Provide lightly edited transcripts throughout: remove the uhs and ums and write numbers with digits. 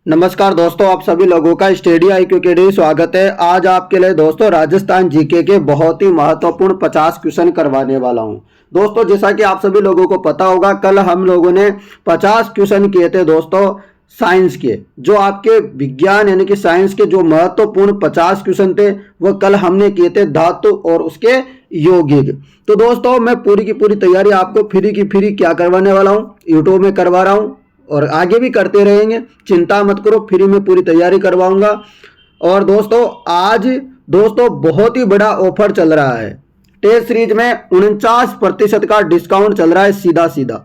नमस्कार दोस्तों, आप सभी लोगों का स्टडी IQ के स्वागत है। आज आपके लिए दोस्तों राजस्थान जीके के बहुत ही महत्वपूर्ण 50 क्वेश्चन करवाने वाला हूं। दोस्तों जैसा कि आप सभी लोगों को पता होगा, कल हम लोगों ने 50 क्वेश्चन किए थे दोस्तों साइंस के। जो आपके विज्ञान यानी कि साइंस के जो महत्वपूर्ण 50 क्वेश्चन थे वो कल हमने किए थे धातु और उसके यौगिक। तो दोस्तों मैं पूरी की पूरी तैयारी आपको फ्री की फ्री क्या करवाने वाला हूँ, यूट्यूब में करवा रहा हूँ और आगे भी करते रहेंगे। चिंता मत करो, फ्री में पूरी तैयारी करवाऊंगा। और दोस्तों आज दोस्तों बहुत ही बड़ा ऑफर चल रहा है। टेस्ट सीरीज में 49% का डिस्काउंट चल रहा है। सीधा सीधा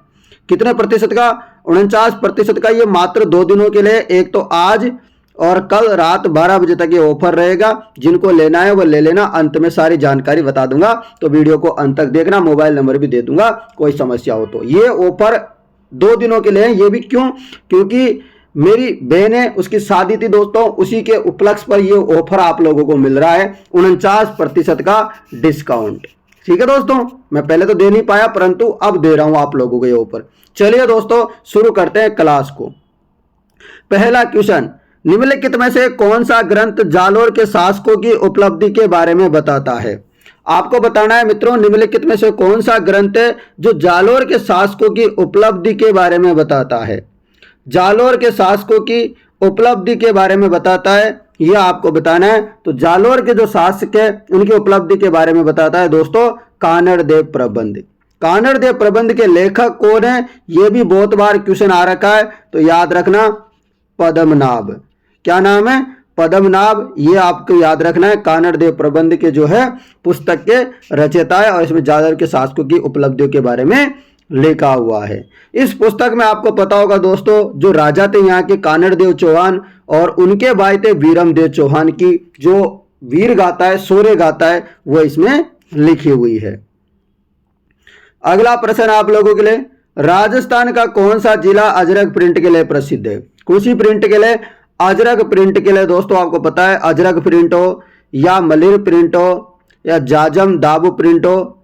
कितने प्रतिशत का? 49% का। ये मात्र 2 दिनों के लिए, एक तो आज और कल रात 12 बजे तक ये ऑफर रहेगा। जिनको लेना है वो ले लेना। अंत में सारी जानकारी बता दूंगा, तो वीडियो को अंत तक देखना। मोबाइल नंबर भी दे दूंगा, कोई समस्या हो तो। ये ऑफर 2 दिनों के लिए है। ये भी क्यों? क्योंकि मेरी बहन है, उसकी शादी थी दोस्तों, उसी के उपलक्ष्य पर ये ऑफर आप लोगों को मिल रहा है, 49% का डिस्काउंट। ठीक है दोस्तों, मैं पहले तो दे नहीं पाया परंतु अब दे रहा हूं आप लोगों को ये ऑफर। चलिए दोस्तों शुरू करते हैं क्लास को। पहला क्वेश्चन, निम्नलिखित में से कौन सा ग्रंथ जालोर के शासकों की उपलब्धि के बारे में बताता है? आपको बताना है मित्रों, निम्नलिखित में से कौन सा ग्रंथ है जो जालोर के शासकों की उपलब्धि के बारे में बताता है। जालोर के शासकों की उपलब्धि के बारे में बताता है, यह आपको बताना है। तो जालोर के जो शासक है उनकी उपलब्धि के बारे में बताता है दोस्तों कानड़ देव प्रबंध। कानड़ देव प्रबंध के लेखक कौन है? यह भी बहुत बार क्वेश्चन आ रखा है, तो याद रखना पद्मनाभ। क्या नाम है? पद्मनाभ। ये आपको याद रखना है। कानड़ देव प्रबंध के जो है पुस्तक के रचयिता है और इसमें जालोर के शासकों की उपलब्धियों के बारे में लिखा हुआ है। इस पुस्तक में आपको पता होगा दोस्तों, जो राजा थे यहाँ के कानड़ देव चौहान और उनके भाई थे वीरम देव चौहान की जो वीर गाथा है, शौर्य गाथा है, वो इसमें लिखी हुई है। अगला प्रश्न आप लोगों के लिए, राजस्थान का कौन सा जिला अजरक प्रिंट के लिए प्रसिद्ध है? कृषि प्रिंट के लिए, अजरक प्रिंट के लिए दोस्तों आपको पता है अजरक प्रिंट हो या मलिर प्रिंट हो या जाजम दाबू प्रिंट हो।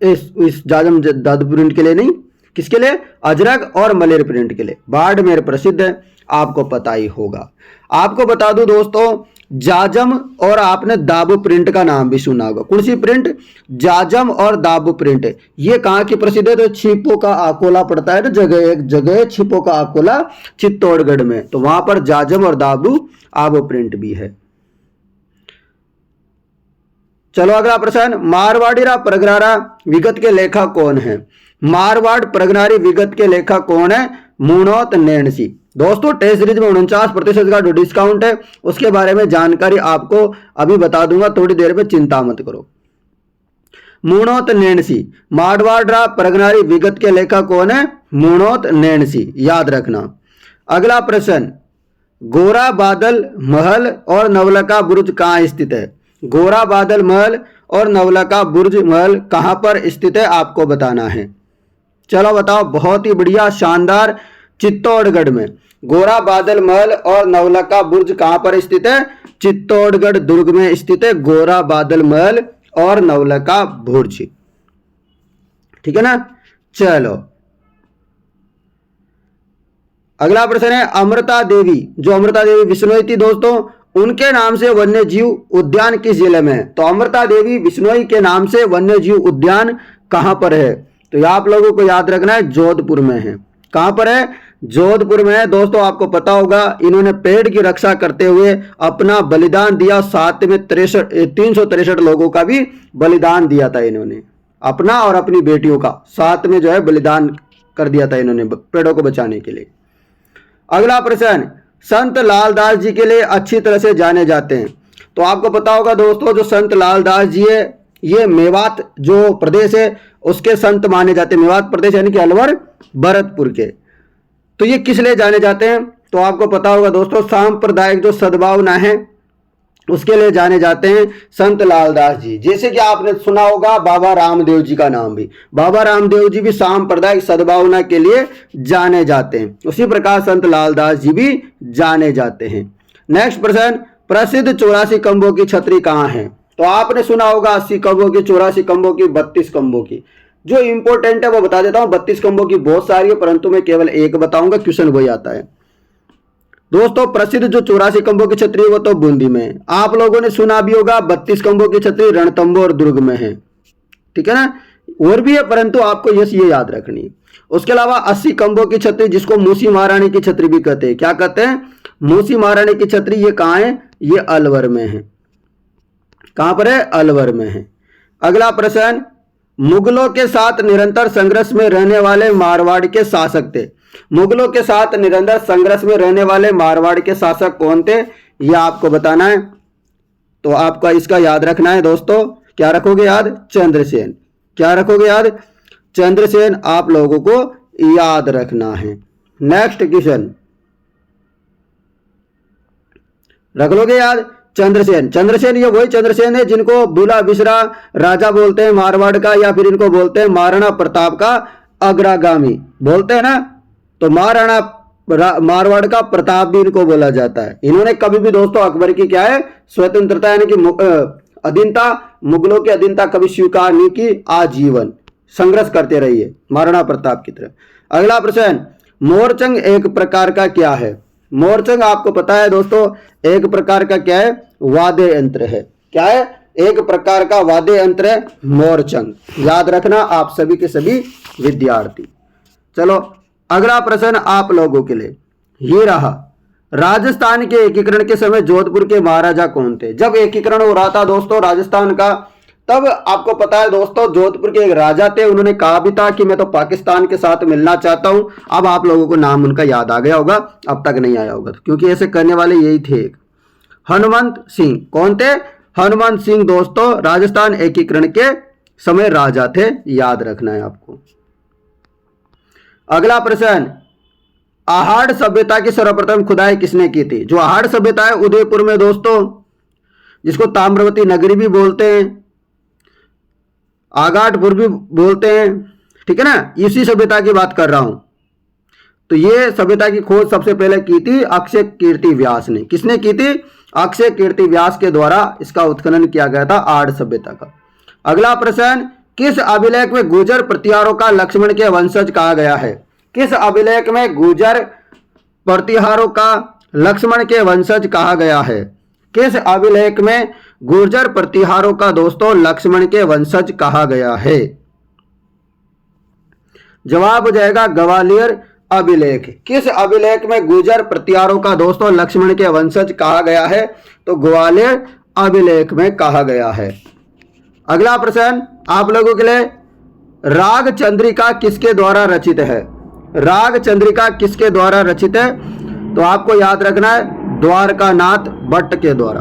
इस जाजम दादू प्रिंट के लिए नहीं, किसके लिए? अजरक और मलिर प्रिंट के लिए। बाड़मेर प्रसिद्ध है, आपको पता ही होगा। आपको बता दूं दोस्तों, जाजम और आपने दाबू प्रिंट का नाम भी सुना होगा। कौन सी प्रिंट? जाजम और दाबू प्रिंट। ये कहाँ की प्रसिद्ध है? तो छिपो का आकोला पड़ता है ना जगह, एक जगह छिपो का आकोला चित्तौड़गढ़ में, तो वहां पर जाजम और दाबू आबो प्रिंट भी है। चलो अगला प्रश्न, मारवाड़ीरा प्रगनारा विगत के लेखक कौन है? मारवाड़ प्रगनारी विगत के लेखक कौन है? मुनोत नैणसी। दोस्तों टेस्ट सीरीज में 49% का जो डिस्काउंट है उसके बारे में जानकारी आपको अभी बता दूंगा थोड़ी देर में, चिंता मत करो। मुनोत नैणसी, मारवाड़ प्रगनारी विगत के लेखक कौन है? मुनोत नैणसी, याद रखना। अगला प्रश्न, गोरा बादल महल और नवलखा बुर्ज कहाँ स्थित है? गोरा बादल महल और नवलखा बुर्ज महल कहां पर स्थित है आपको बताना है। चलो बताओ, बहुत ही बढ़िया, शानदार, चित्तौड़गढ़ में। गोरा बादल महल और नवलखा बुर्ज कहां पर स्थित है? चित्तौड़गढ़ दुर्ग में स्थित है गोरा बादल महल और नवलखा बुर्ज। ठीक है ना। चलो अगला प्रश्न है, अमृता देवी, जो अमृता देवी बिश्नोई थी दोस्तों, उनके नाम से वन्य जीव उद्यान किस जिले में है? तो अमृता देवी बिश्नोई के नाम से वन्य जीव उद्यान कहां पर है? तो आप लोगों को याद रखना है जोधपुर में है। कहां पर है? जोधपुर में है दोस्तों। आपको पता होगा इन्होंने पेड़ की रक्षा करते हुए अपना बलिदान दिया। साथ में 363 लोगों का भी बलिदान दिया था इन्होंने, अपना और अपनी बेटियों का साथ में जो है बलिदान कर दिया था इन्होंने पेड़ों को बचाने के लिए। अगला प्रश्न, संत लालदास जी के लिए अच्छी तरह से जाने जाते हैं। तो आपको पता होगा दोस्तों, जो संत लालदास जी है ये मेवात जो प्रदेश है उसके संत माने जाते हैं। मेवात प्रदेश यानी कि अलवर भरतपुर के। तो ये किस लिए जाने जाते हैं? तो आपको पता होगा दोस्तों, सांप्रदायिक जो सद्भावना है उसके लिए जाने जाते हैं संत लालदास जी। जैसे कि आपने सुना होगा बाबा रामदेव जी का नाम भी, बाबा रामदेव जी भी सांप्रदायिक सद्भावना के लिए जाने जाते हैं। उसी प्रकार संत लालदास जी भी जाने जाते हैं। नेक्स्ट प्रश्न, प्रसिद्ध 84 खंभों की छतरी कहाँ है? तो आपने सुना होगा 80 खंभों की, 84 खंभों की, 32 खंभों की। जो इंपॉर्टेंट है वो बता देता हूं। 32 खंभों की बहुत सारी है परंतु मैं केवल एक बताऊंगा, क्वेश्चन वही आता है। दोस्तों प्रसिद्ध जो 84 खंभों की छतरी वो तो बूंदी में है। आप लोगों ने सुना भी होगा 32 खंभों की छतरी रणथंभौर और दुर्ग में है। ठीक है ना, और भी है परंतु आपको ये याद रखनी है। उसके अलावा 80 खंभों की छतरी जिसको मूसी महारानी की छतरी भी कहते हैं, क्या कहते हैं, मूसी महारानी की छतरी, ये कहाँ है, ये अलवर में है। कहां पर है, अलवर में है। अगला प्रश्न, मुगलों के साथ निरंतर संघर्ष में रहने वाले मारवाड़ के शासक थे। मुगलों के साथ निरंतर संघर्ष में रहने वाले मारवाड़ के शासक कौन थे, यह आपको बताना है। तो आपका इसका याद रखना है दोस्तों, क्या रखोगे याद, चंद्रसेन। क्या रखोगे याद, चंद्रसेन आप लोगों को याद रखना है। नेक्स्ट क्वेश्चन रख लोगे याद, चंद्रसेन। चंद्रसेन ये वही चंद्रसेन है जिनको बुला बिसरा राजा बोलते हैं मारवाड़ का, या फिर इनको बोलते हैं महाराणा प्रताप का अग्रगामी बोलते हैं ना। तो मारवाड़ का प्रताप भी इनको बोला जाता है। इन्होंने कभी भी दोस्तों अकबर की क्या है, स्वतंत्रता यानी कि अधीनता, मुगलों की अधीनता कभी स्वीकार नहीं की, आजीवन संघर्ष करते रहिए महाराणा प्रताप की तरह। अगला प्रश्न, मोरचंग एक प्रकार का क्या है। मोरचंग आपको पता है दोस्तों एक प्रकार का क्या है, वाद्य यंत्र है। क्या है, एक प्रकार का वाद्य यंत्र है मोरचंग। याद रखना आप सभी के सभी विद्यार्थी। चलो अगला प्रश्न आप लोगों के लिए ये रहा, राजस्थान के एकीकरण के समय जोधपुर के महाराजा कौन थे। जब एकीकरण हो रहा था दोस्तों राजस्थान का, तब आपको पता है दोस्तों जोधपुर के एक राजा थे, उन्होंने कहा भी था कि मैं तो पाकिस्तान के साथ मिलना चाहता हूं। अब आप लोगों को नाम उनका याद आ गया होगा, अब तक नहीं आया होगा, क्योंकि ऐसे करने वाले यही थे। हनुमंत सिंह। कौन थे, हनुमंत सिंह दोस्तों राजस्थान एकीकरण के समय राजा थे, याद रखना है आपको। अगला प्रश्न, आहड़ सभ्यता की सर्वप्रथम खुदाई किसने की थी। जो आहड़ सभ्यता है उदयपुर में दोस्तों, जिसको ताम्रवती नगरी भी बोलते हैं, आगाटपुर भी बोलते हैं, ठीक है ना, इसी सभ्यता की बात कर रहा हूं। तो ये सभ्यता की खोज सबसे पहले की थी अक्षय कीर्ति व्यास ने। किसने की थी, अक्षय कीर्ति व्यास के द्वारा इसका उत्खनन किया गया था आहड़ सभ्यता का। अगला प्रश्न, किस अभिलेख में गुर्जर प्रतिहारों का लक्ष्मण के वंशज कहा गया है। किस अभिलेख में गुर्जर प्रतिहारों का लक्ष्मण के वंशज कहा गया है। किस अभिलेख में गुर्जर प्रतिहारों का दोस्तों लक्ष्मण के वंशज कहा गया है। जवाब हो जाएगा ग्वालियर अभिलेख। किस अभिलेख में गुर्जर प्रतिहारों का दोस्तों लक्ष्मण के वंशज कहा गया है, तो ग्वालियर अभिलेख में कहा गया है। अगला प्रश्न आप लोगों के लिए, राग चंद्रिका किसके द्वारा रचित है। राग चंद्रिका किसके द्वारा रचित है, तो आपको याद रखना है द्वारकानाथ भट्ट के द्वारा।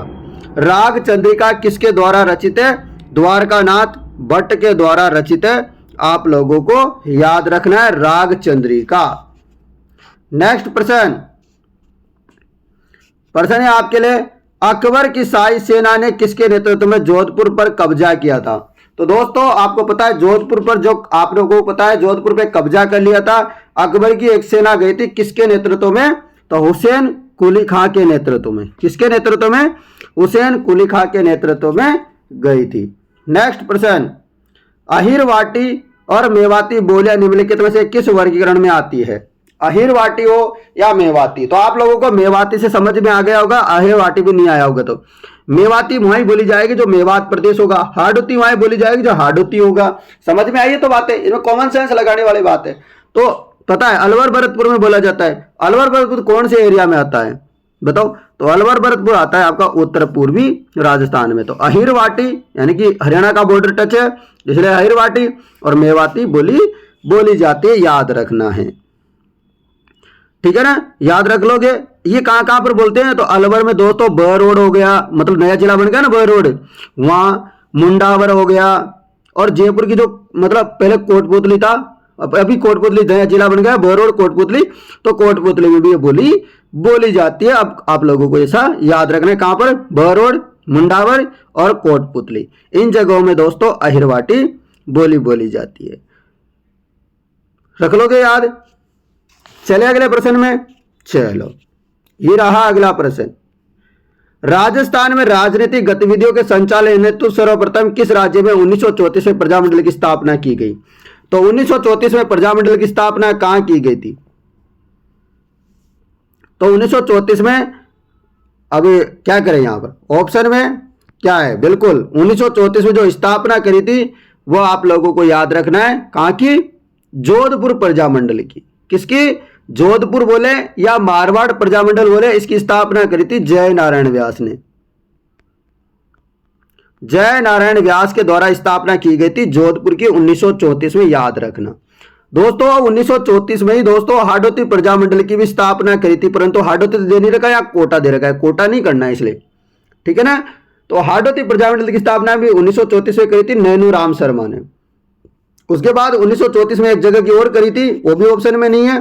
राग चंद्रिका किसके द्वारा रचित है, द्वारकानाथ भट्ट के द्वारा रचित है, आप लोगों को याद रखना है राग चंद्रिका। नेक्स्ट प्रश्न है आपके लिए, अकबर की शाही सेना ने किसके नेतृत्व में जोधपुर पर कब्जा किया था। तो दोस्तों आपको पता है जोधपुर पर, जो आप लोगों को पता है जोधपुर पे कब्जा कर लिया था, अकबर की एक सेना गई थी किसके नेतृत्व में, तो हुसैन कुली खां के नेतृत्व में। किसके नेतृत्व में, हुसैन कुली खां के नेतृत्व में गई थी। नेक्स्ट प्रश्न, अहिरवाटी और मेवाती बोलियां निम्नलिखित में से किस वर्गीकरण में आती है। अहिरवाटी हो या मेवाती, तो आप लोगों को मेवाती से समझ में आ गया होगा, अहिरवाटी भी नहीं आया होगा। तो मेवाती वहीं बोली जाएगी जो मेवात प्रदेश होगा, हाड़ौती वहीं बोली जाएगी जो हाड़ौती होगा। समझ में आई है तो बातें, इनमें कॉमन सेंस लगाने वाली बात है। तो पता है अलवर भरतपुर में बोला जाता है। अलवर भरतपुर कौन से एरिया में आता है बताओ, तो अलवर भरतपुर आता है आपका उत्तर पूर्वी राजस्थान में। तो अहिरवाटी यानी कि हरियाणा का बॉर्डर टच है, इसलिए अहिरवाटी और मेवाती बोली जाती है, याद रखना है, ठीक है ना, याद रख लोगे। ये कहां पर बोलते हैं, तो अलवर में दोस्तों बहरोड हो गया, मतलब नया जिला बन गया ना बहरोड, वहां मुंडावर हो गया, और जयपुर की जो मतलब पहले कोटपुतली था, अभी कोटपुतली नया जिला बन गया बहरोड कोटपुतली, तो कोटपुतली में भी ये बोली जाती है। अब आप लोगों को ऐसा याद रखना है, कहां पर, बहरोड, मुंडावर और कोटपुतली, इन जगहों में दोस्तों अहिरवाटी बोली जाती है, रख लोगे याद। चले अगले प्रश्न में, चलो ये रहा अगला प्रश्न, राजस्थान में राजनीतिक गतिविधियों के संचालन हेतु सर्वप्रथम किस राज्य में 1934 में प्रजामंडल की स्थापना की गई। तो 1934 में प्रजामंडल की स्थापना कहां की गई थी, तो 1934 में अभी क्या करें यहाँ पर ऑप्शन में क्या है, बिल्कुल 1934 में जो स्थापना करी थी वो आप लोगों को याद रखना है, कहाँ की, जोधपुर प्रजामंडल की। किसकी, जोधपुर बोले या मारवाड़ प्रजामंडल बोले, इसकी स्थापना करी थी जय नारायण व्यास ने। जय नारायण व्यास के द्वारा स्थापना की गई थी जोधपुर की 1934 में, याद रखना दोस्तों। 1934 में ही दोस्तों हाडोती प्रजामंडल की भी स्थापना करी थी, परंतु हाडोती दे नहीं रखा है या कोटा दे रखा है, कोटा नहीं करना है इसलिए, ठीक है ना। तो हाडोती प्रजामंडल की स्थापना भी 1934 में करी थी नैनू राम शर्मा ने। उसके बाद 1934 में एक जगह की और करी थी, वो भी ऑप्शन में नहीं है,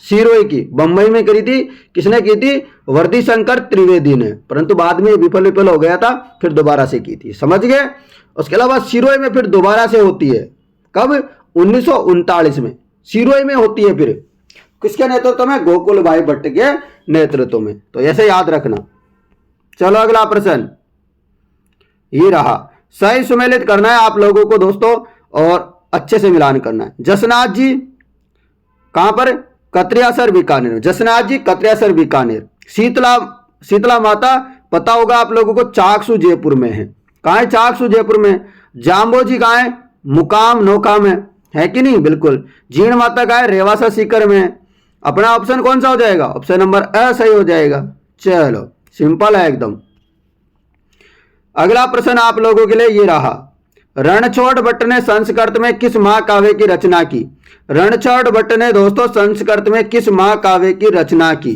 सिरोही की, बंबई में करी थी। किसने की थी, वर्दी शंकर त्रिवेदी ने, परंतु बाद में विफल हो गया था, फिर दोबारा से की थी, समझ गए। उसके अलावा सिरोही में फिर दोबारा से होती है, कब, 1939 में सिरोही में होती है, फिर किसके नेतृत्व में, गोकुल भाई भट्ट के नेतृत्व में। तो ऐसे याद रखना। चलो अगला प्रश्न ये रहा, सही सुमेलित करना है आप लोगों को दोस्तों और अच्छे से मिलान करना है। जसनाथ जी कहां पर, कतरियासर बीकानेर, जसनाथ जी कतरियासर बीकानेर। शीतला माता पता होगा आप लोगों को, चाकसू जयपुर में है। कहां है, चाकसू जयपुर में। जाम्बो जी कहां है, मुकाम नौका में है कि नहीं, बिल्कुल। जीण माता कहां है, रेवासा सीकर में। अपना ऑप्शन कौन सा हो जाएगा, ऑप्शन नंबर अ सही हो जाएगा। चलो सिंपल है एकदम। अगला प्रश्न आप लोगों के लिए ये रहा, रणछोड़ भट्ट ने संस्कृत में किस महाकाव्य की रचना की। रणछोड़ भट्ट ने दोस्तों संस्कृत में किस महाकाव्य की रचना की,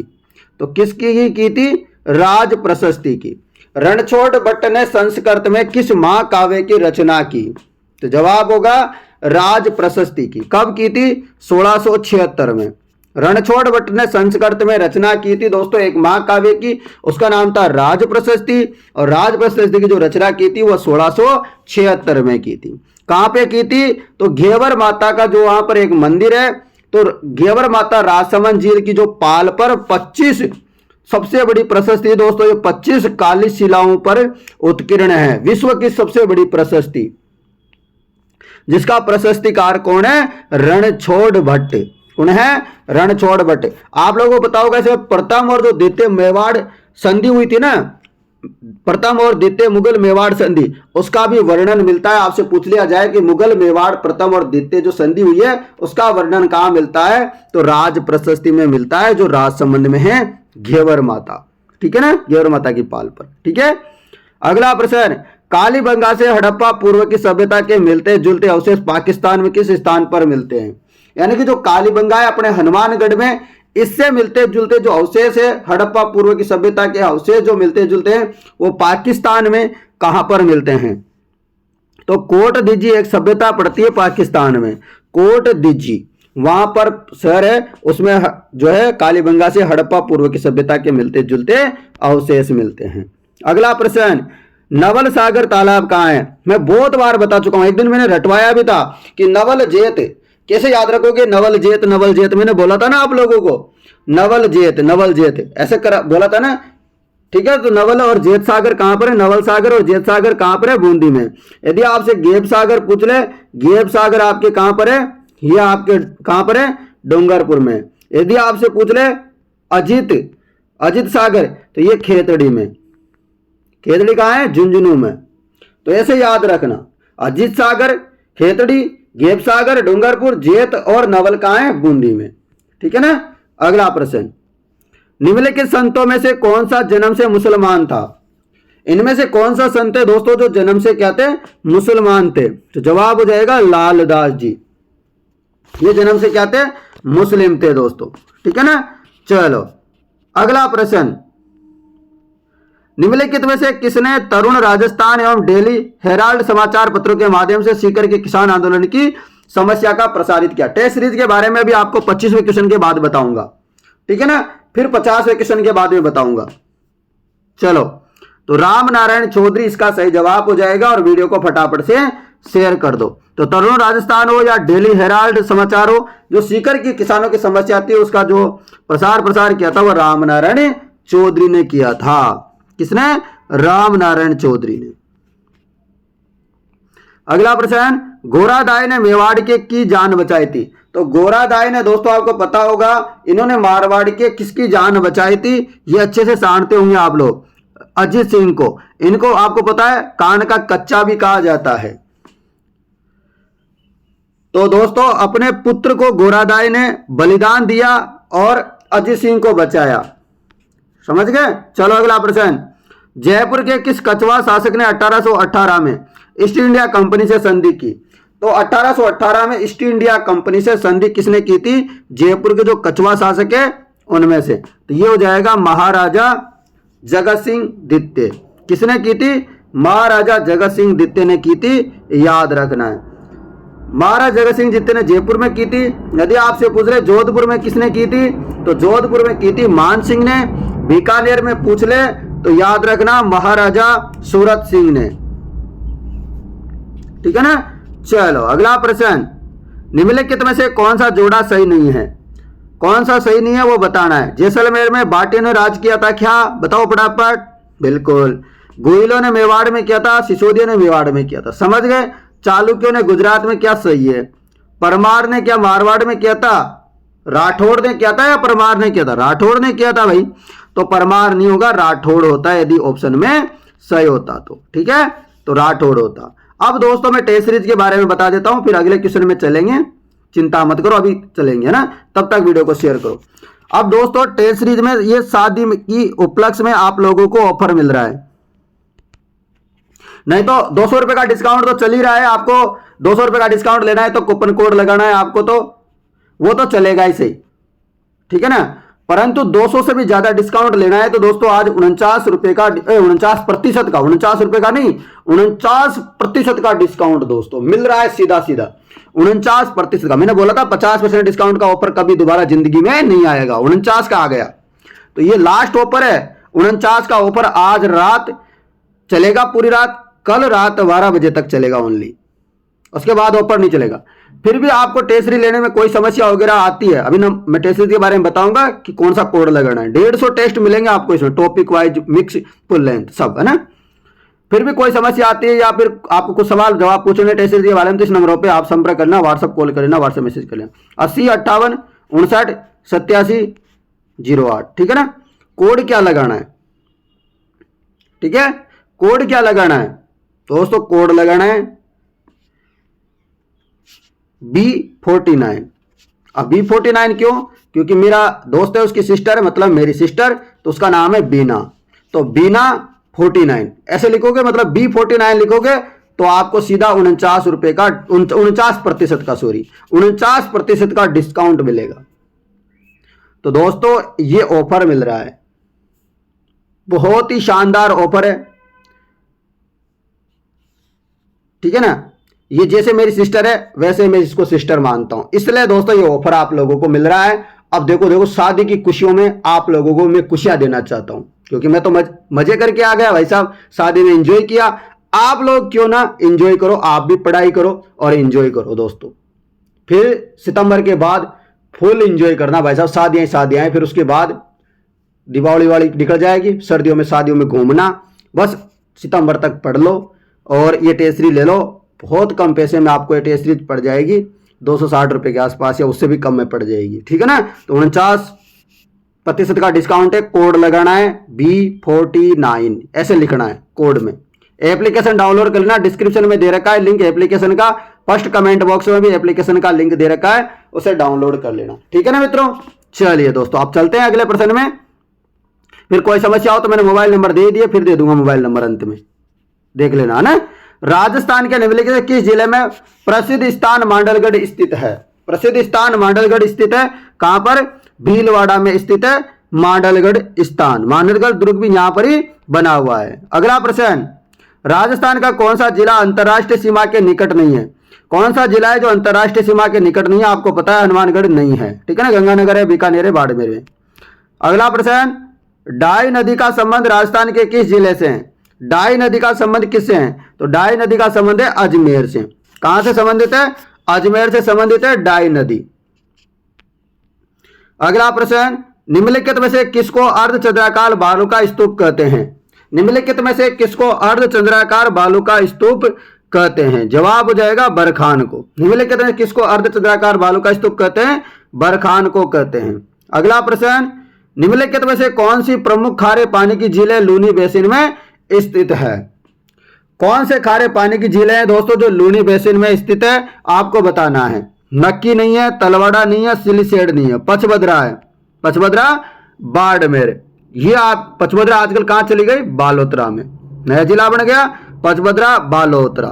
तो किसकी की थी, राज प्रशस्ति की। रणछोड़ भट्ट ने संस्कृत में किस महाकाव्य की रचना की, तो जवाब होगा राज प्रशस्ति की। कब की थी, 1676 में। रणछोड़ भट्ट ने संस्कृत में रचना की थी दोस्तों एक महाकाव्य की, उसका नाम था राज प्रशस्ति, और राज प्रशस्ति की जो रचना की थी वह 1676 में की थी। कहां पे की थी, तो घेवर माता का जो वहां पर एक मंदिर है, तो घेवर माता राजसमंद झील की जो पाल पर 25 सबसे बड़ी प्रशस्ति दोस्तों, ये 25 काली शिलाओं पर उत्कीर्ण है, विश्व की सबसे बड़ी प्रशस्ति, जिसका प्रशस्तिकार कौन है, रणछोड़ भट्ट। कौन है, रणछोड़ भट्ट। आप लोगों को पता होगा इसे प्रथम और जो द्वितीय मेवाड़ संधि हुई थी ना, प्रथम और द्वितीय मुगल मेवाड़ संधि, उसका भी वर्णन मिलता है। आपसे पूछ लिया जाए कि मुगल मेवाड़ प्रथम और द्वितीय जो संधि हुई है उसका वर्णन कहां मिलता है, तो राज प्रशस्ति में मिलता है, जो राजसमंद में है, घेवर माता, ठीक है ना, घेवर माता की पाल पर, ठीक है। अगला प्रश्न, कालीबंगा से हड़प्पा पूर्व की सभ्यता के मिलते जुलते अवशेष पाकिस्तान में किस स्थान पर मिलते हैं। यानी कि जो कालीबंगा है अपने हनुमानगढ़ में, इससे मिलते जुलते जो अवशेष है हड़प्पा पूर्व की सभ्यता के अवशेष जो मिलते जुलते हैं वो पाकिस्तान में कहां पर मिलते हैं, तो कोट दिज्जी एक सभ्यता पड़ती है पाकिस्तान में, कोट दिज्जी वहां पर शहर है, उसमें जो है कालीबंगा से हड़प्पा पूर्व की सभ्यता के मिलते जुलते अवशेष मिलते हैं। अगला प्रश्न, नवल सागर तालाब कहां है। मैं बहुत बार बता चुका हूं, एक दिन मैंने रटवाया भी था कि नवल जेत कैसे याद रखोगे, नवल जेत मैंने बोला था ना आप लोगों को, नवल जेत ऐसे बोला था ना, ठीक है। तो नवल और जेत सागर कहां पर है, नवल सागर और जेत सागर कहां पर है, बूंदी में। यदि आपसे गेब सागर पूछ ले, गेब सागर आपके कहां पर है, ये आपके कहां पर है, डूंगरपुर में। यदि आपसे पूछ ले अजित सागर, तो ये खेतड़ी में, खेतड़ी कहां है, झुंझुनू में। तो ऐसे याद रखना, अजित सागर, खेतड़ी, गेब सागर, डूंगरपुर, जेत और नवल कहां है, बूंदी में, ठीक है ना। अगला प्रश्न, निम्नलिखित संतों में से कौन सा जन्म से मुसलमान था। इनमें से कौन सा संत है दोस्तों जो जन्म से क्या थे, मुसलमान थे, तो जवाब हो जाएगा लालदास जी। ये जन्म से क्या थे, मुस्लिम थे दोस्तों, ठीक है ना। चलो अगला प्रश्न, निम्नलिखित में से किसने तरुण राजस्थान एवं डेली हेराल्ड समाचार पत्रों के माध्यम से सीकर के किसान आंदोलन की समस्या का प्रसारित किया। टेस्ट सीरीज के बारे में भी आपको 25वें क्वेश्चन के बाद बताऊंगा, ठीक है ना, फिर 50वें क्वेश्चन के बाद में बताऊंगा। चलो, तो राम नारायण चौधरी इसका सही जवाब हो जाएगा, और वीडियो को फटाफट से शेयर कर दो। तो तरुण राजस्थान हो या डेली हेराल्ड समाचार हो, जो सीकर की किसानों की समस्या थी उसका जो प्रसार किया था वो राम नारायण चौधरी ने किया था। किसने, राम नारायण चौधरी ने। अगला प्रश्न, घोरादाय ने मेवाड़ के की जान बचाई थी, तो गोरादाई ने दोस्तों आपको पता होगा इन्होंने मारवाड़ के किसकी जान बचाई थी, ये अच्छे से जानते होंगे आप लोग, अजीत सिंह को। इनको आपको पता है कान का कच्चा भी कहा जाता है। तो दोस्तों अपने पुत्र को गोरादाई ने बलिदान दिया और अजीत सिंह को बचाया। समझ गए? चलो अगला प्रश्न, जयपुर के किस कछवा शासक ने 1818 में ईस्ट इंडिया कंपनी से संधि की? तो 1818 में ईस्ट इंडिया कंपनी से संधि किसने की थी? जयपुर के जो कछवा शासक है उनमें से। तो ये हो जाएगा महाराजा जगत सिंह द्वितीय। किसने की थी? महाराजा जगत सिंह द्वितीय ने की थी, याद रखना है। महाराजा जगत सिंह द्वितीय ने जयपुर में की थी। यदि आपसे पूछ रहे जोधपुर में किसने की थी, तो जोधपुर में की थी मान सिंह ने। बीकानेर में पूछ ले तो याद रखना महाराजा सूरत सिंह ने। ठीक है ना? चलो अगला प्रश्न, निम्नलिखित में से कौन सा जोड़ा सही नहीं है? कौन सा सही नहीं है वो बताना है। जैसलमेर में बाटे ने राज किया था, क्या बताओ फटाफट? बिल्कुल। गोयलों ने मेवाड़ में किया था, सिसोदिया ने मेवाड़ में किया था। समझ गए? चालुक्यों ने गुजरात में, क्या सही है? परमार ने क्या मारवाड़ में किया था? राठौड़ ने किया था या परमार ने किया था? राठौड़ ने किया था भाई। तो परमार नहीं होगा, राठौड़ होता है यदि ऑप्शन में सही होता तो। ठीक है, तो राठौड़ होता। अब दोस्तों मैं टेस्ट सीरीज के बारे में बता देता हूं, फिर अगले क्वेश्चन में चलेंगे। चिंता मत करो, अभी चलेंगे ना, तब तक वीडियो को शेयर करो। अब दोस्तों टेस्ट सीरीज में ये शादी की उपलक्ष्य में आप लोगों को ऑफर मिल रहा है। नहीं तो 200 रुपए का डिस्काउंट तो चल ही रहा है। आपको 200 रुपए का डिस्काउंट लेना है तो कूपन कोड लगाना है आपको, तो वो तो चलेगा ही सही। ठीक है ना? परंतु 200 से भी ज्यादा डिस्काउंट लेना है तो दोस्तों आज 49 रुपए का 49% का, 49 रुपए का नहीं, 49% का डिस्काउंट दोस्तों मिल रहा है। सीधा सीधा 49% का। मैंने बोला था 50% डिस्काउंट का ऑफर कभी दोबारा जिंदगी में नहीं आएगा, 49 का आ गया। तो ये लास्ट ऑफर है, 49 का ऑफर आज रात चलेगा, पूरी रात, कल रात 12 बजे तक चलेगा ओनली। उसके बाद ऑफर नहीं चलेगा। फिर भी आपको टेस्ट सीरीज लेने में कोई समस्या वगैरह आती है, अभी ना मैं टेस्ट सीरीज के बारे में बताऊंगा कि कौन सा कोड लगाना है। 150 टेस्ट मिलेंगे आपको इसमें, topic wise, mix, full length सब, है ना? फिर भी कोई समस्या आती है या फिर आपको कुछ सवाल जवाब पूछने टेस्ट सीरीज के बारे में, तो इस नंबरों पे आप संपर्क करना, व्हाट्सअप कॉल कर लेना, व्हाट्सएप मैसेज कर लेना 80 58 59 87 08। ठीक है ना? कोड क्या लगाना है? ठीक है, कोड क्या लगाना है दोस्तों? कोड लगाना है B49। अब B49 क्यों? क्योंकि मेरा दोस्त है, उसकी सिस्टर है, मतलब मेरी सिस्टर, तो उसका नाम है बीना। तो बीना 49 ऐसे लिखोगे, मतलब B49 लिखोगे तो आपको सीधा 49 रुपए का, 49% का, सॉरी 49% का डिस्काउंट मिलेगा। तो दोस्तों ये ऑफर मिल रहा है, बहुत ही शानदार ऑफर है। ठीक है ना? ये जैसे मेरी सिस्टर है वैसे मैं इसको सिस्टर मानता हूं, इसलिए दोस्तों ये ऑफर आप लोगों को मिल रहा है। अब देखो शादी की खुशियों में आप लोगों को मैं खुशियां देना चाहता हूं, क्योंकि मैं तो मजे करके आ गया भाई साहब, शादी में एंजॉय किया। आप लोग क्यों ना एंजॉय करो, आप भी पढ़ाई करो और एंजॉय करो दोस्तों। फिर सितंबर के बाद फुल एंजॉय करना भाई साहब, शादियां, फिर उसके बाद दिवाली वाली निकल जाएगी, सर्दियों में शादियों में घूमना। बस सितंबर तक पढ़ लो और ये टेस्ट सीरीज ले लो, बहुत कम पैसे में आपको ये टेस्ट सीरीज पड़ जाएगी, 260 रुपए के आसपास या उससे भी कम में पड़ जाएगी। ठीक है ना? तो 49% का डिस्काउंट है। कोड लगाना है B49, ऐसे लिखना है कोड में। एप्लीकेशन डाउनलोड कर लेना, डिस्क्रिप्शन में दे रखा है लिंक एप्लीकेशन का, फर्स्ट कमेंट बॉक्स में भी एप्लीकेशन का लिंक दे रखा है, उसे डाउनलोड कर लेना। ठीक है ना मित्रों? चलिए दोस्तों आप चलते हैं अगले प्रश्न में। फिर कोई समस्या हो तो मैंने मोबाइल नंबर दे दिया, फिर दे दूंगा मोबाइल नंबर अंत में, देख लेना, है ना? राजस्थान के निम्नलिखित किस जिले में प्रसिद्ध स्थान मांडलगढ़ स्थित है? प्रसिद्ध स्थान मांडलगढ़ स्थित है। कहां पर? भीलवाड़ा में स्थित है मांडलगढ़ स्थान। मांडलगढ़ दुर्ग भी यहां पर ही बना हुआ है। अगला प्रश्न, राजस्थान का कौन सा जिला अंतरराष्ट्रीय सीमा के निकट नहीं है? कौन सा जिला है जो अंतरराष्ट्रीय सीमा के निकट नहीं है? आपको पता है हनुमानगढ़ नहीं है। ठीक है ना? गंगानगर है, बीकानेर है, बाड़मेर है। अगला प्रश्न, डाई नदी का संबंध राजस्थान के किस जिले से है? डाई नदी का संबंध किससे है? तो डाई नदी का संबंध है अजमेर से। कहां से संबंधित है? अजमेर से संबंधित है डाई नदी। अगला प्रश्न, निम्नलिखित में से किसको अर्धचंद्राकार बालू का स्तूप कहते हैं? निम्नलिखित में से किसको अर्धचंद्राकार बालू का स्तूप कहते हैं? जवाब हो जाएगा बरखान को। निम्नलिखित में किसको अर्धचंद्राकार बालू का स्तूप कहते हैं? बरखान को कहते हैं। अगला प्रश्न, निम्नलिखित में से कौन सी प्रमुख खारे पानी की झीलें लूनी बेसिन में स्थित है? कौन से खारे पानी की झीलें हैं दोस्तों जो लूनी बेसिन में स्थित है? आपको बताना है। नक्की नहीं है, तलवाड़ा नहीं है, सिलीसेड नहीं है, पचभद्रा है। पचभद्रा बाड़मेर। ये आप पचभद्रा आजकल कहां चली गई? बालोतरा में, नया जिला बन गया पचभद्रा बालोतरा।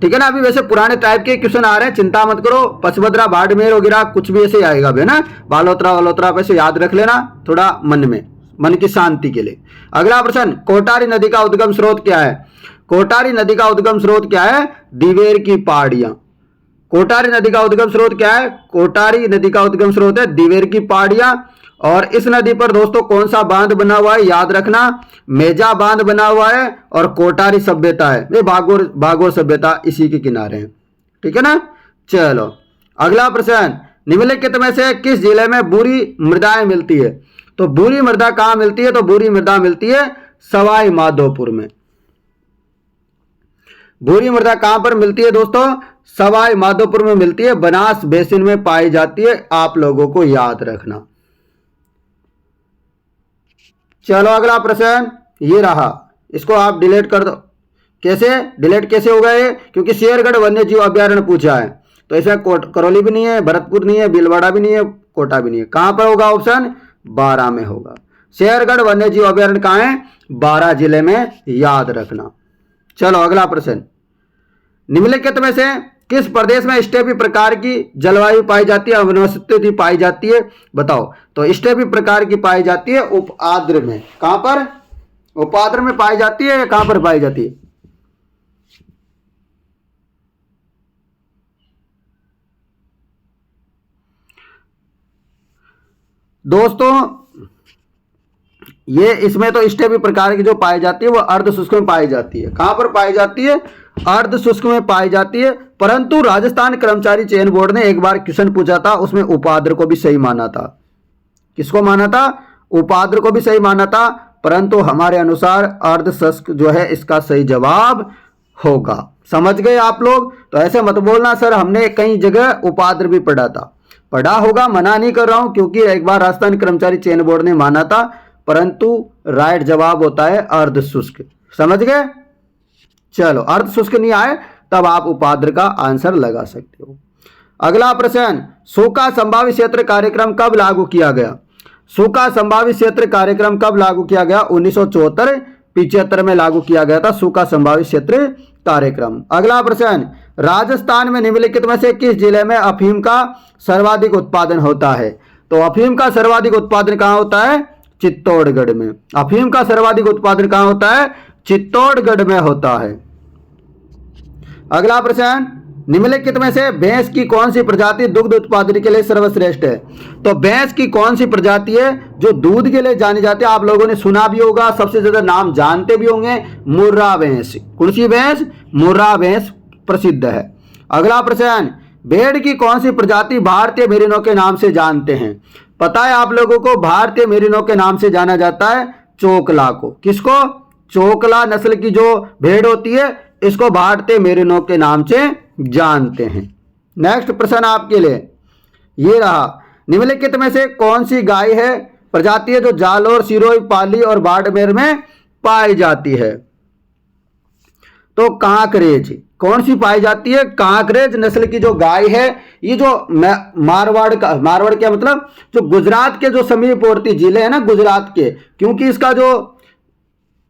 ठीक है ना। अभी वैसे पुराने टाइप के क्वेश्चन आ रहे हैं, चिंता मत करो। पचभद्रा बाड़मेर वगैरह कुछ भी ऐसे आएगा भी ना, बालोतरा वालोतरा पे से याद रख लेना थोड़ा मन में, मन की शांति के लिए। अगला प्रश्न, कोटारी नदी का उद्गम स्रोत क्या है? कोटारी नदी का उद्गम स्रोत क्या है? दिवेर की पहाड़ियां। कोटारी नदी का उद्गम स्रोत क्या है? कोटारी नदी का उद्गम स्रोत है दिवेर की पहाड़ियां। और इस नदी पर दोस्तों कौन सा बांध बना हुआ है? याद रखना, मेजा बांध बना हुआ है और कोटारी सभ्यता है, ये भागोर सभ्यता इसी के किनारे है। ठीक है ना। चलो अगला प्रश्न, निम्नलिखित में से किस जिले में बुरी मृदाएं मिलती है? तो बुरी मृदा कहां मिलती है? तो बुरी मृदा मिलती है सवाई माधोपुर में। बुरी मृदा कहां पर मिलती है दोस्तों? सवाई माधोपुर में मिलती है, बनास बेसिन में पाई जाती है, आप लोगों को याद रखना। चलो अगला प्रश्न ये रहा, इसको आप डिलीट कर दो। कैसे डिलीट कैसे होगा ये? क्योंकि शेरगढ़ वन्य जीव अभ्यारण्य पूछा है, तो इसमें करौली भी नहीं है, भरतपुर नहीं है, भीलवाड़ा भी नहीं है, कोटा भी नहीं है। कहां पर होगा? ऑप्शन 12 में होगा। शेरगढ़ वन्य जीव अभ्यारण्य कहां है? 12 जिले में, याद रखना। चलो अगला प्रश्न, निम्नलिखित में से किस प्रदेश में स्टेपी प्रकार की जलवायु पाई जाती है, वनस्पति पाई जाती है? बताओ। तो स्टेपी प्रकार की पाई जाती है उप आर्द्र में। कहां पर? उप आर्द्र में पाई जाती है या कहां पर पाई जाती है? दोस्तों ये इसमें तो स्टेपी प्रकार की जो पाई जाती है वो अर्ध शुष्क में पाई जाती है। कहां पर पाई जाती है? अर्ध शुष्क में पाई जाती है। परंतु राजस्थान कर्मचारी चयन बोर्ड ने एक बार क्वेश्चन पूछा था, उसमें उपाद्र को भी सही माना था। किसको माना था? उपाद्र को भी सही माना था। परंतु हमारे अनुसार अर्ध शुष्क जो है इसका सही जवाब होगा। समझ गए आप लोग? तो ऐसे मत बोलना सर हमने कई जगह उपाद्र भी पढ़ा था। पढ़ा होगा, मना नहीं कर रहा हूं, क्योंकि एक बार राजस्थान कर्मचारी चयन बोर्ड ने माना था, परंतु राइट जवाब होता है अर्ध शुष्क। समझ गए? चलो अर्ध शुष्क नहीं आए तब आप उपाद्र का आंसर लगा सकते हो। अगला प्रश्न, सूखा संभावित क्षेत्र कार्यक्रम कब लागू किया गया? सूखा संभावित क्षेत्र कार्यक्रम कब लागू किया गया? 1974-75 में लागू किया गया था सूखा संभावित क्षेत्र कार्यक्रम। अगला प्रश्न, राजस्थान में निम्नलिखित में से किस जिले में अफीम का सर्वाधिक उत्पादन होता है? तो अफीम का सर्वाधिक उत्पादन कहां होता है? चित्तौड़गढ़ में। अफीम का सर्वाधिक उत्पादन कहां होता है? चित्तौड़गढ़ में होता है। अगला प्रश्न, निम्नलिखित में से भैंस की कौन सी प्रजाति दुग्ध उत्पादन के लिए सर्वश्रेष्ठ है? तो भैंस की कौन सी प्रजाति है जो दूध के लिए जानी जाती है? आप लोगों ने सुना भी होगा, सबसे ज्यादा नाम जानते भी होंगे, मुर्रा भैंस। कौन सी भैंस? मुर्रा भैंस प्रसिद्ध है। अगला प्रश्न, भेड़ की कौन सी प्रजाति भारतीय मेरिनो के नाम से जानते हैं? पता है आप लोगों को, भारतीय मेरिनो के नाम से जाना जाता है चोकला को। किसको? चोकला नस्ल की जो भेड़ होती है इसको भारतीय मेरिनो के नाम से जानते हैं। नेक्स्ट प्रश्न आपके लिए ये रहा, निम्नलिखित में से कौन सी गाय है प्रजाति है जो जालोर, सिरोही, पाली और बाड़मेर में पाई जाती है? तो कांकरेज। कौन सी पाई जाती है? कांकरेज नस्ल की जो गाय है, ये जो मारवाड़ क्या मतलब, जो गुजरात के जो समीपवर्ती जिले हैं ना गुजरात के, क्योंकि इसका जो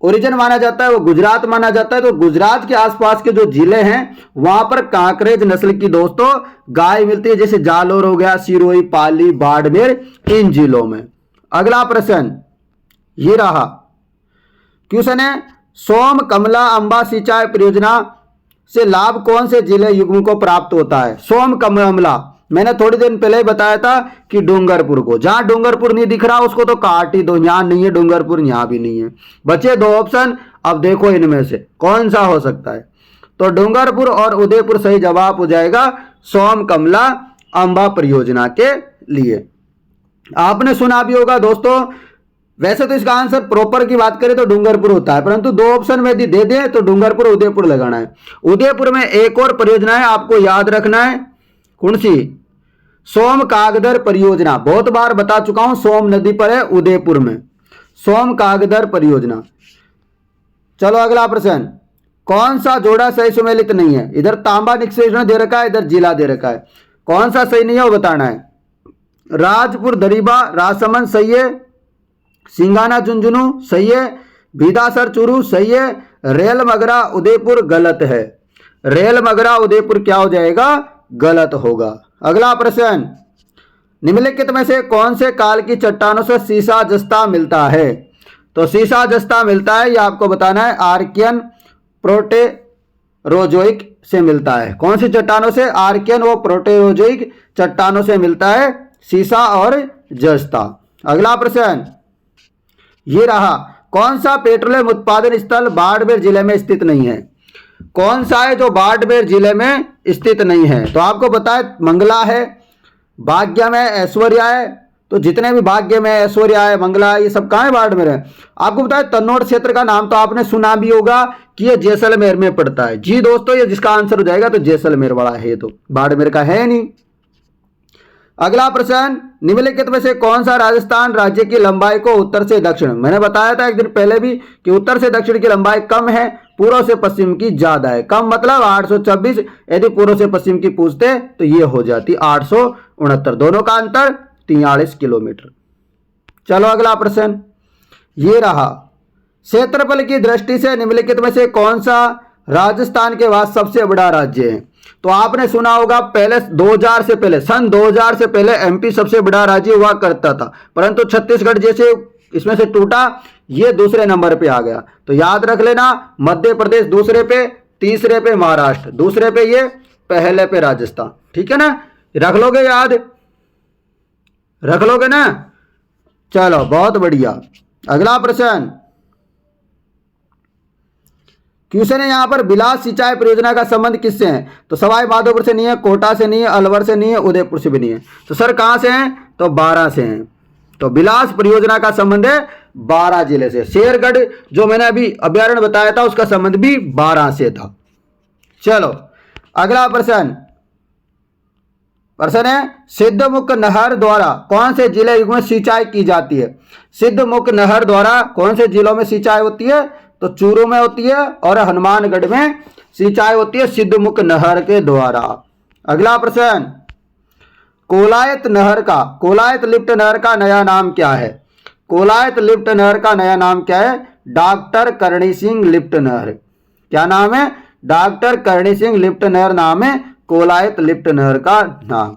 ओरिजिन माना जाता है वो गुजरात माना जाता है, तो गुजरात के आसपास के जो जिले हैं वहां पर कांकरेज नस्ल की दोस्तों गाय मिलती है, जैसे जालोर हो गया, सिरोही, पाली, बाड़मेर, इन जिलों में। अगला प्रश्न ये रहा, क्वेश्चन है, सोम कमला अंबा सिंचाई परियोजना से लाभ कौन से जिले युग्म को प्राप्त होता है? सोम कमला मैंने थोड़ी दिन पहले ही बताया था कि डूंगरपुर को। जहां डूंगरपुर नहीं दिख रहा उसको तो काट ही दो, यहां नहीं है डूंगरपुर, यहां भी नहीं है। बचे 2 ऑप्शन, अब देखो इनमें से कौन सा हो सकता है। तो डूंगरपुर और उदयपुर सही जवाब हो जाएगा सोम कमला अंबा परियोजना के लिए। आपने सुना भी होगा दोस्तों, वैसे तो इसका आंसर प्रॉपर की बात करें तो डूंगरपुर होता है, परंतु दो ऑप्शन में यदि दे दें तो डूंगरपुर उदयपुर लगाना है। उदयपुर में एक और परियोजना है, आपको याद रखना है, कौन सी? सोम कागदर परियोजना। बहुत बार बता चुका हूं, सोम नदी पर है उदयपुर में, सोम कागदर परियोजना। चलो अगला प्रश्न, कौन सा जोड़ा सही सुमेलित नहीं है? इधर तांबा निष्कर्षण दे रखा है, इधर जिला दे रखा है, कौन सा सही नहीं है वो बताना है। राजपुर दरीबा राजसमंद सही है, सिंगाना झुंझुनू सही है, भीदासर चूरू सही है, रेल मगरा उदयपुर गलत है। रेल मगरा उदयपुर क्या हो जाएगा? गलत होगा। अगला प्रश्न, निम्नलिखित में से कौन से काल की चट्टानों से सीसा जस्ता मिलता है? तो सीसा जस्ता मिलता है, यह आपको बताना है, आर्कियन प्रोटेरोजोइक से मिलता है। कौन सी चट्टानों से? आर्कियन व प्रोटेरोजोइक चट्टानों से मिलता है सीसा और जस्ता। अगला प्रश्न ये रहा, कौन सा पेट्रोलियम उत्पादन स्थल बाड़मेर जिले में स्थित नहीं है? कौन सा है जो बाड़मेर जिले में स्थित नहीं है? तो आपको पता है मंगला है, भाग्य में ऐश्वर्या है, तो जितने भी भाग्य में ऐश्वर्या है, मंगला है, ये सब कहाँ है? बाड़मेर है। आपको पता है तन्नौर क्षेत्र का नाम तो आपने सुना भी होगा कि ये जैसलमेर में पड़ता है। जी दोस्तों, ये जिसका आंसर हो जाएगा तो जैसलमेर वाला है, तो बाड़मेर का है नहीं। अगला प्रश्न, निम्नलिखित में से कौन सा राजस्थान राज्य की लंबाई को उत्तर से दक्षिण? मैंने बताया था एक दिन पहले भी कि उत्तर से दक्षिण की लंबाई कम है, पूर्व से पश्चिम की ज्यादा है। कम मतलब 826, यदि पूर्व से पश्चिम की पूछते तो ये हो जाती 869, दोनों का अंतर 43 किलोमीटर। चलो अगला प्रश्न ये रहा, क्षेत्रफल की दृष्टि से निम्नलिखित में से कौन सा राजस्थान के बाद सबसे बड़ा राज्य है? तो आपने सुना होगा पहले 2000 से पहले, सन 2000 से पहले एमपी सबसे बड़ा राज्य हुआ करता था, परंतु छत्तीसगढ़ जैसे इसमें से टूटा, ये दूसरे नंबर पे आ गया। तो याद रख लेना, मध्य प्रदेश दूसरे पे, तीसरे पे महाराष्ट्र, दूसरे पे ये, पहले पे राजस्थान। ठीक है ना, रख लोगे याद, रख लोगे ना? चलो बहुत बढ़िया। अगला प्रश्न, क्वेश्चन है यहां पर, बिलास सिंचाई परियोजना का संबंध किससे है? तो सवाई माधोपुर से नहीं है, कोटा से नहीं है, अलवर से नहीं है, उदयपुर से भी नहीं है। तो सर कहां से हैं? तो 12 से हैं। तो बिलास परियोजना का संबंध है 12 जिले से। शेरगढ़ जो मैंने अभी अभ्यारण्य बताया था उसका संबंध भी 12 से था। चलो अगला प्रश्न, प्रश्न है, सिद्धमुख नहर द्वारा कौन से जिले में सिंचाई की जाती है? सिद्धमुख नहर द्वारा कौन से जिलों में सिंचाई होती है? तो चूरू में होती है और हनुमानगढ़ में सिंचाई होती है सिद्धमुख नहर के द्वारा। अगला प्रश्न, कोलायत नहर का, कोलायत लिफ्ट नहर का नया नाम क्या है? कोलायत लिफ्ट नहर का नया नाम क्या है? डॉक्टर करणी सिंह लिफ्ट नहर। क्या नाम है? डॉक्टर करणी सिंह लिफ्ट नहर नाम है कोलायत लिफ्ट नहर का नाम।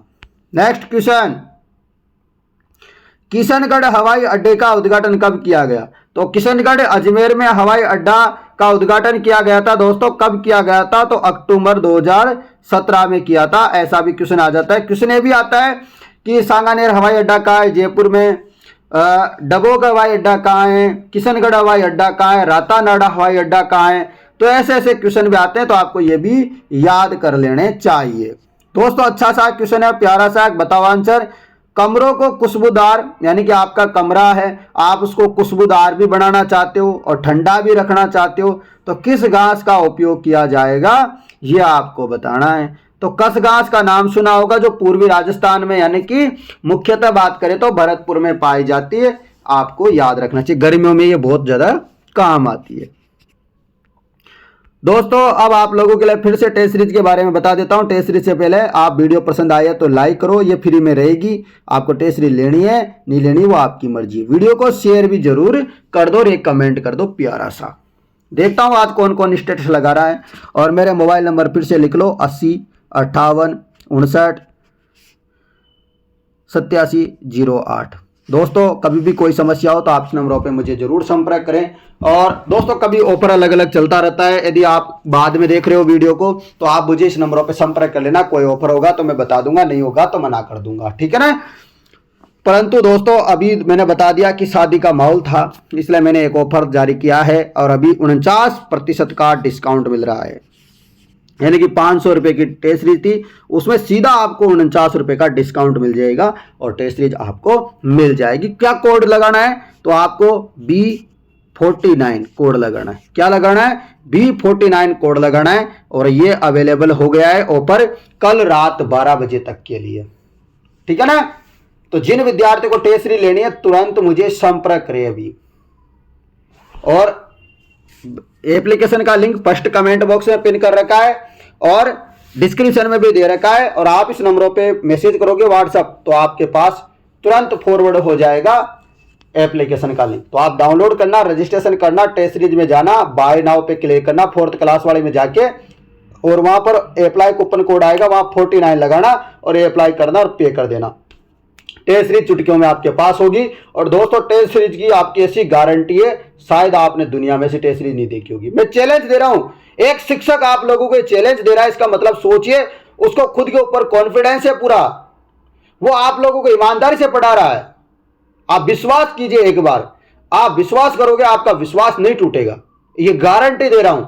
नेक्स्ट क्वेश्चन, किशनगढ़ हवाई अड्डे का उद्घाटन कब किया गया? तो किशनगढ़ अजमेर में हवाई अड्डा का उद्घाटन किया गया था दोस्तों। कब किया गया था? तो अक्टूबर 2017 में किया था। ऐसा भी क्वेश्चन आ जाता है। क्वेश्चन ये भी आता है कि सांगानेर हवाई अड्डा कहाँ है? जयपुर में। डबोक हवाई अड्डा कहाँ है? किशनगढ़ हवाई अड्डा कहाँ है? रातानाडा हवाई अड्डा कहाँ है? तो ऐसे ऐसे क्वेश्चन भी आते हैं, तो आपको ये भी याद कर लेने चाहिए दोस्तों। अच्छा सा क्वेश्चन है, प्यारा सा, बताओ आंसर। कमरों को खुशबूदार, यानी कि आपका कमरा है, आप उसको खुशबूदार भी बनाना चाहते हो और ठंडा भी रखना चाहते हो, तो किस घास का उपयोग किया जाएगा, ये आपको बताना है। तो कस घास का नाम सुना होगा, जो पूर्वी राजस्थान में, यानी कि मुख्यतः बात करें तो भरतपुर में पाई जाती है। आपको याद रखना चाहिए, गर्मियों में ये बहुत ज्यादा काम आती है दोस्तों। अब आप लोगों के लिए फिर से टेस्ट सीरीज के बारे में बता देता हूं। टेस्ट सीरीज से पहले आप वीडियो पसंद आया तो लाइक करो, ये फ्री में रहेगी। आपको टेस्ट सीरीज लेनी है नहीं लेनी वो आपकी मर्जी। वीडियो को शेयर भी जरूर कर दो और एक कमेंट कर दो प्यारा सा। देखता हूं आज कौन कौन स्टेटस लगा रहा है। और मेरे मोबाइल नंबर फिर से लिख लो, 80 58 59 8708। दोस्तों कभी भी कोई समस्या हो तो आप इस नंबरों पे मुझे जरूर संपर्क करें। और दोस्तों कभी ऑफर अलग अलग चलता रहता है, यदि आप बाद में देख रहे हो वीडियो को तो आप मुझे इस नंबरों पे संपर्क कर लेना। कोई ऑफर होगा तो मैं बता दूंगा, नहीं होगा तो मना कर दूंगा, ठीक है ना। परंतु दोस्तों अभी मैंने बता दिया कि शादी का माहौल था, इसलिए मैंने एक ऑफर जारी किया है और अभी 49% का डिस्काउंट मिल रहा है। यानी कि 500 रुपये की टेस्ट सीरीज थी, उसमें सीधा आपको 49 रुपये का डिस्काउंट मिल जाएगा और टेस्ट सीरीज आपको मिल जाएगी। क्या कोड लगाना है, तो आपको B49 कोड लगाना है। क्या लगाना है, B49 कोड लगाना है और ये अवेलेबल हो गया है ऑफर कल रात 12 बजे तक के लिए, ठीक है ना। तो जिन विद्यार्थियों को टेस्ट सीरीज लेनी है तुरंत मुझे संपर्क करें अभी। और एप्लीकेशन का लिंक फर्स्ट कमेंट बॉक्स में पिन कर रखा है और डिस्क्रिप्शन में भी दे रखा है, और आप इस नंबरों पे मैसेज करोगे व्हाट्सएप तो आपके पास तुरंत फॉरवर्ड हो जाएगा एप्लीकेशन का लिंक। तो आप डाउनलोड करना, रजिस्ट्रेशन करना, टेस्ट सीरीज में जाना, बाय नाउ पे क्लिक करना, 4th क्लास वाले में जाके, और वहां पर अप्लाई कूपन कोड आएगा, वहां 49 लगाना और अप्लाई करना और पे कर देना। टेस्ट सीरीज चुटकियों में आपके पास होगी। और दोस्तों टेस्ट सीरीज की आपकी ऐसी गारंटी है, शायद आपने दुनिया में से टेस्ट सीरीज नहीं देखी होगी। मैं चैलेंज दे रहा हूं, एक शिक्षक आप लोगों को चैलेंज दे रहा है, इसका मतलब सोचिए उसको खुद के ऊपर कॉन्फिडेंस है पूरा, वो आप लोगों को ईमानदारी से पढ़ा रहा है। आप विश्वास कीजिए, एक बार आप विश्वास करोगे आपका विश्वास नहीं टूटेगा, ये गारंटी दे रहा हूं।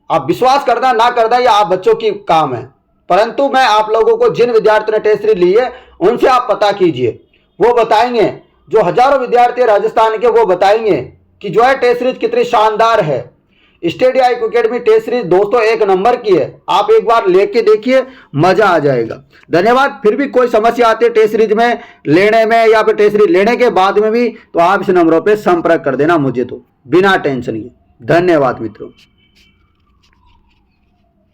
आप विश्वास करना ना करना ये आप बच्चों की काम है, परंतु मैं आप लोगों को जिन विद्यार्थियों ने टेस्ट सीरीज ली है उनसे आप पता कीजिए, वो बताएंगे, जो हजारों विद्यार्थी राजस्थान के, वो बताएंगे कि जो है टेस्ट सीरीज कितनी शानदार है। स्टडी IQ अकेडमी टेस्ट सीरीज दोस्तों एक नंबर की है, आप एक बार लेके देखिए, मजा आ जाएगा। धन्यवाद। फिर भी कोई समस्या आती है टेस्ट सीरीज में लेने में या फिर टेस्ट सीरीज लेने के बाद में भी, तो आप इस नंबरों पर संपर्क कर देना मुझे, तो बिना टेंशन के। धन्यवाद मित्रों।